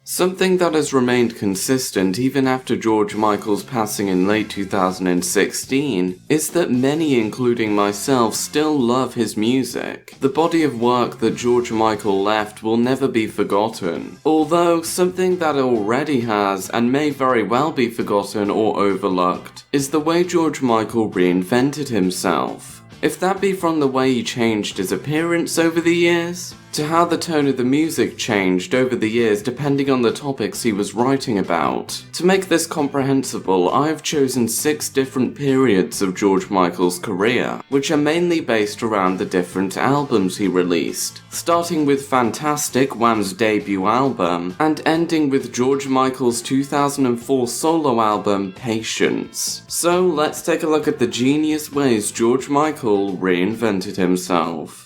Something that has remained consistent even after George Michael's passing in late 2016 is that many, including myself, still love his music. The body of work that George Michael left will never be forgotten. Although, something that already has, and may very well be forgotten or overlooked, is the way George Michael reinvented himself. If that be from the way he changed his appearance over the years, to how the tone of the music changed over the years depending on the topics he was writing about. To make this comprehensible, I have chosen 6 different periods of George Michael's career, which are mainly based around the different albums he released, starting with Fantastic, Wham's debut album, and ending with George Michael's 2004 solo album, Patience. So let's take a look at the genius ways George Michael reinvented himself.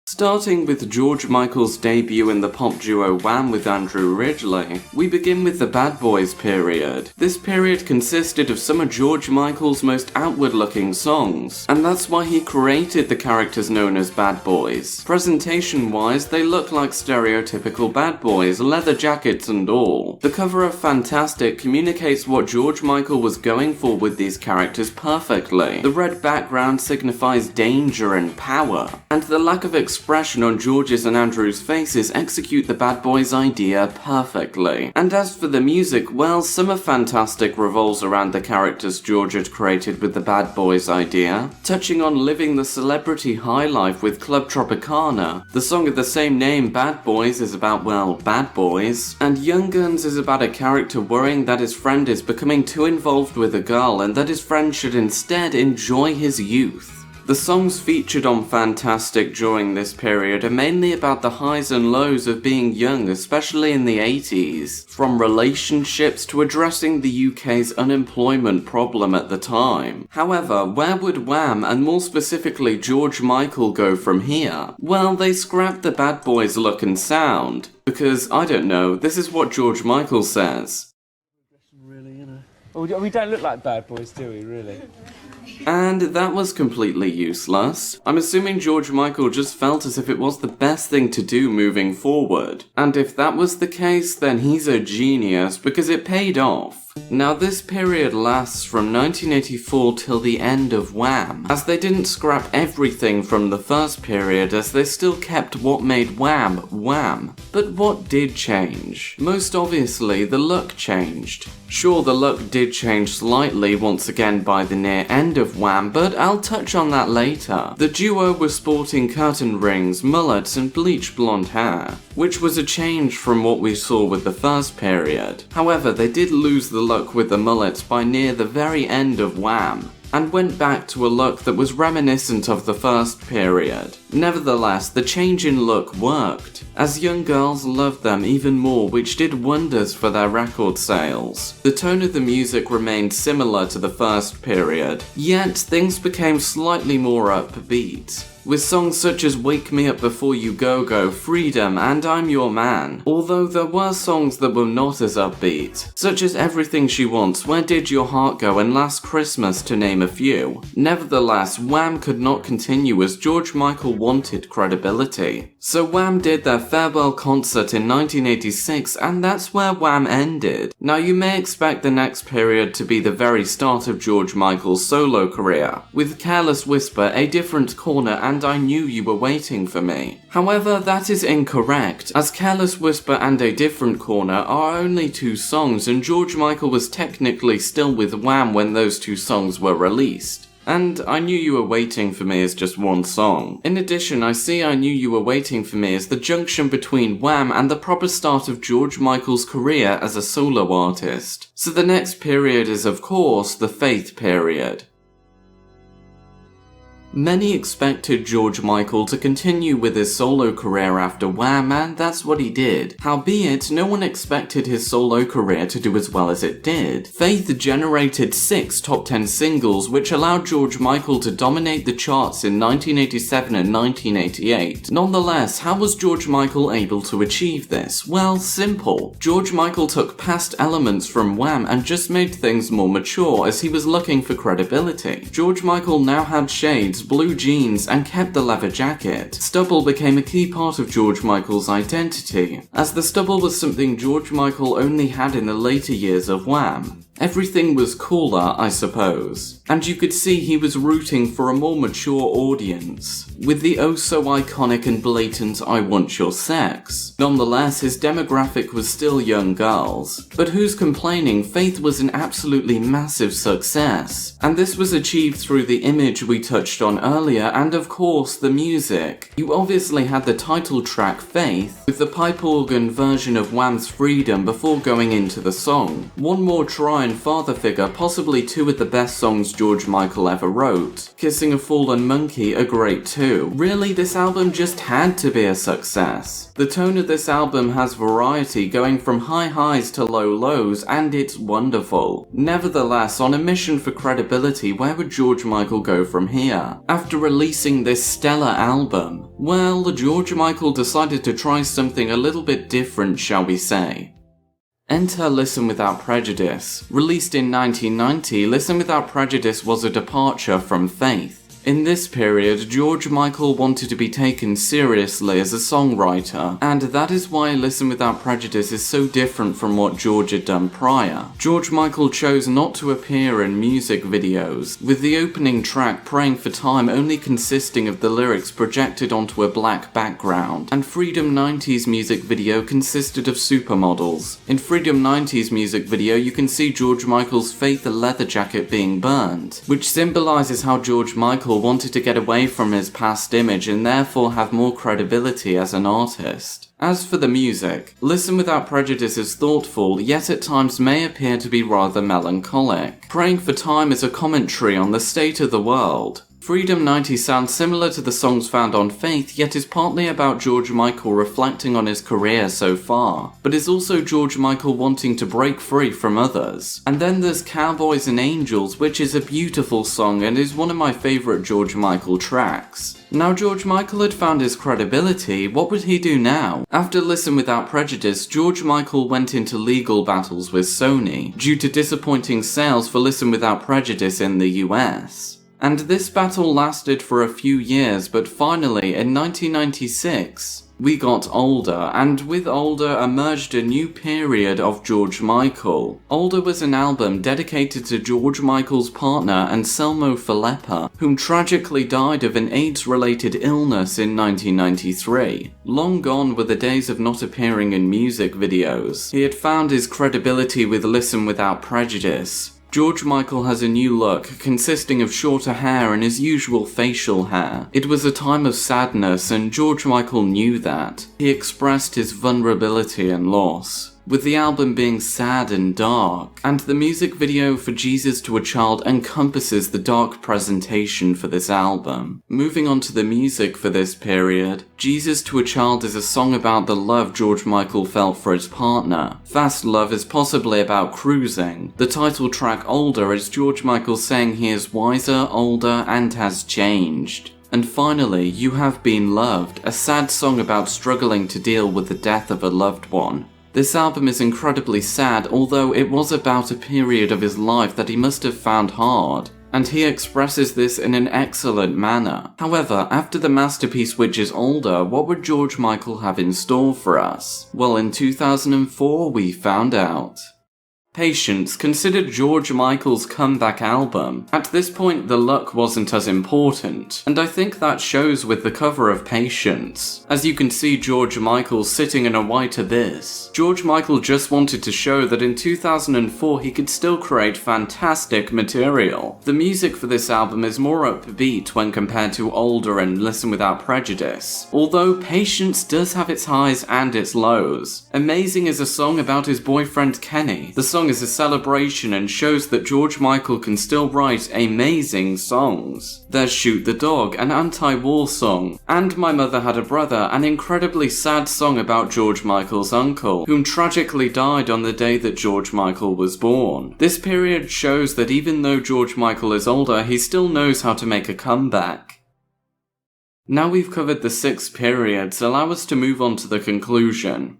Starting with George Michael's debut in the pop duo Wham with Andrew Ridgeley, we begin with the Bad Boys period. This period consisted of some of George Michael's most outward-looking songs, and that's why he created the characters known as Bad Boys. Presentation-wise, they look like stereotypical bad boys, leather jackets and all. The cover of Fantastic communicates what George Michael was going for with these characters perfectly. The red background signifies danger and power, and the lack of expression on George's and Andrew's faces execute the Bad Boys idea perfectly. And as for the music, well, some of Fantastic revolves around the characters George had created with the Bad Boys idea, touching on living the celebrity high life with Club Tropicana. The song of the same name, Bad Boys, is about, well, bad boys. And Young Guns is about a character worrying that his friend is becoming too involved with a girl and that his friend should instead enjoy his youth. The songs featured on Fantastic during this period are mainly about the highs and lows of being young, especially in the 80s, from relationships to addressing the UK's unemployment problem at the time. However, where would Wham, and more specifically George Michael, go from here? Well, they scrapped the Bad Boys look and sound, because, I don't know, this is what George Michael says. Really, you know. Well, we don't look like bad boys, do we, really? And that was completely useless. I'm assuming George Michael just felt as if it was the best thing to do moving forward. And if that was the case, then he's a genius because it paid off. Now this period lasts from 1984 till the end of Wham, as they didn't scrap everything from the first period as they still kept what made Wham, Wham. But what did change? Most obviously, the look changed. Sure, the look did change slightly once again by the near end of Wham, but I'll touch on that later. The duo were sporting curtain rings, mullets and bleach blonde hair, which was a change from what we saw with the first period. However, they did lose the look with the mullets by near the very end of Wham, and went back to a look that was reminiscent of the first period. Nevertheless, the change in look worked, as young girls loved them even more, which did wonders for their record sales. The tone of the music remained similar to the first period, yet things became slightly more upbeat, with songs such as Wake Me Up Before You Go Go, Freedom, and I'm Your Man. Although there were songs that were not as upbeat, such as Everything She Wants, Where Did Your Heart Go, and Last Christmas, to name a few. Nevertheless, Wham could not continue as George Michael wanted credibility. So Wham did their farewell concert in 1986, and that's where Wham ended. Now you may expect the next period to be the very start of George Michael's solo career, with Careless Whisper, A Different Corner, and I Knew You Were Waiting For Me. However, that is incorrect, as Careless Whisper and A Different Corner are only 2 songs, and George Michael was technically still with Wham when those 2 songs were released. And I Knew You Were Waiting For Me is just 1 song. In addition, I see I Knew You Were Waiting For Me as the junction between Wham and the proper start of George Michael's career as a solo artist. So the next period is, of course, the Faith period. Many expected George Michael to continue with his solo career after Wham, and that's what he did. Howbeit, no one expected his solo career to do as well as it did. Faith generated 6 top 10 singles, which allowed George Michael to dominate the charts in 1987 and 1988. Nonetheless, how was George Michael able to achieve this? Well, simple. George Michael took past elements from Wham and just made things more mature as he was looking for credibility. George Michael now had shades, blue jeans, and kept the leather jacket. Stubble became a key part of George Michael's identity, as the stubble was something George Michael only had in the later years of Wham. Everything was cooler, I suppose, and you could see he was rooting for a more mature audience, with the oh-so-iconic and blatant "I want your sex." Nonetheless, his demographic was still young girls, but who's complaining? Faith was an absolutely massive success, and this was achieved through the image we touched on earlier and of course the music. You obviously had the title track Faith, with the pipe organ version of Wham's Freedom before going into the song. One More Try and Father Figure, possibly two of the best songs George Michael ever wrote. Kissing a Fallen Monkey are great too. Really, this album just had to be a success. The tone of this album has variety, going from high highs to low lows, and it's wonderful. Nevertheless, on a mission for credibility, where would George Michael go from here? After releasing this stellar album, well, George Michael decided to try something a little bit different, shall we say. Enter Listen Without Prejudice. Released in 1990, Listen Without Prejudice was a departure from Faith. In this period, George Michael wanted to be taken seriously as a songwriter, and that is why Listen Without Prejudice is so different from what George had done prior. George Michael chose not to appear in music videos, with the opening track Praying for Time only consisting of the lyrics projected onto a black background, and Freedom 90's music video consisted of supermodels. In Freedom 90's music video, you can see George Michael's Faith leather jacket being burned, which symbolizes how George Michael wanted to get away from his past image and therefore have more credibility as an artist. As for the music, Listen Without Prejudice is thoughtful, yet at times may appear to be rather melancholic. Praying for Time is a commentary on the state of the world. Freedom 90 sounds similar to the songs found on Faith, yet is partly about George Michael reflecting on his career so far, but is also George Michael wanting to break free from others. And then there's Cowboys and Angels, which is a beautiful song and is one of my favourite George Michael tracks. Now George Michael had found his credibility, what would he do now? After Listen Without Prejudice, George Michael went into legal battles with Sony, due to disappointing sales for Listen Without Prejudice in the US. And this battle lasted for a few years, but finally, in 1996, we got Older, and with Older emerged a new period of George Michael. Older was an album dedicated to George Michael's partner Anselmo Filippa, whom tragically died of an AIDS-related illness in 1993. Long gone were the days of not appearing in music videos. He had found his credibility with Listen Without Prejudice. George Michael has a new look, consisting of shorter hair and his usual facial hair. It was a time of sadness, and George Michael knew that. He expressed his vulnerability and loss, with the album being sad and dark, and the music video for Jesus to a Child encompasses the dark presentation for this album. Moving on to the music for this period, Jesus to a Child is a song about the love George Michael felt for his partner. Fast Love is possibly about cruising. The title track Older is George Michael saying he is wiser, older, and has changed. And finally, You Have Been Loved, a sad song about struggling to deal with the death of a loved one. This album is incredibly sad, although it was about a period of his life that he must have found hard, and he expresses this in an excellent manner. However, after the masterpiece which is Older, what would George Michael have in store for us? Well, in 2004 we found out. Patience, considered George Michael's comeback album. At this point, the look wasn't as important, and I think that shows with the cover of Patience. As you can see George Michael sitting in a white abyss. George Michael just wanted to show that in 2004 he could still create fantastic material. The music for this album is more upbeat when compared to Older and Listen Without Prejudice, although Patience does have its highs and its lows. Amazing is a song about his boyfriend Kenny. The song is a celebration and shows that George Michael can still write amazing songs. There's Shoot the Dog, an anti-war song, and My Mother Had a Brother, an incredibly sad song about George Michael's uncle, whom tragically died on the day that George Michael was born. This period shows that even though George Michael is older, he still knows how to make a comeback. Now we've covered the 6 periods, allow us to move on to the conclusion.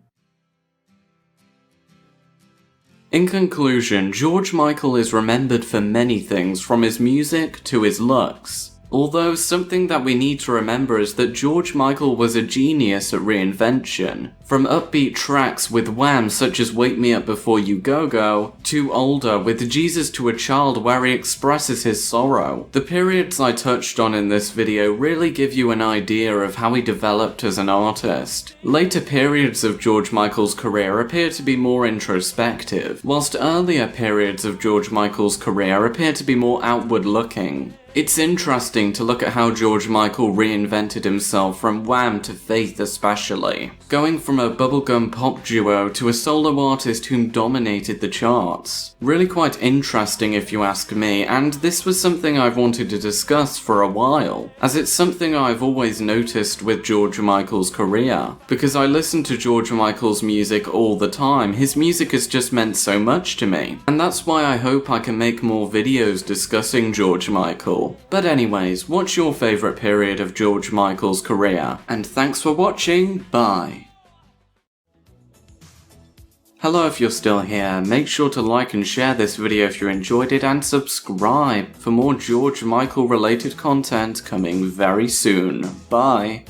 In conclusion, George Michael is remembered for many things, from his music to his looks. Although something that we need to remember is that George Michael was a genius at reinvention. From upbeat tracks with Wham such as Wake Me Up Before You Go Go, to older with Jesus to a Child where he expresses his sorrow. The periods I touched on in this video really give you an idea of how he developed as an artist. Later periods of George Michael's career appear to be more introspective, whilst earlier periods of George Michael's career appear to be more outward looking. It's interesting to look at how George Michael reinvented himself from Wham to Faith especially, going from a bubblegum pop duo to a solo artist whom dominated the charts. Really quite interesting if you ask me, and this was something I've wanted to discuss for a while, as it's something I've always noticed with George Michael's career. Because I listen to George Michael's music all the time, his music has just meant so much to me, and that's why I hope I can make more videos discussing George Michael. But anyways, what's your favourite period of George Michael's career? And thanks for watching, bye! Hello, if you're still here, make sure to like and share this video if you enjoyed it, and subscribe for more George Michael related content coming very soon. Bye!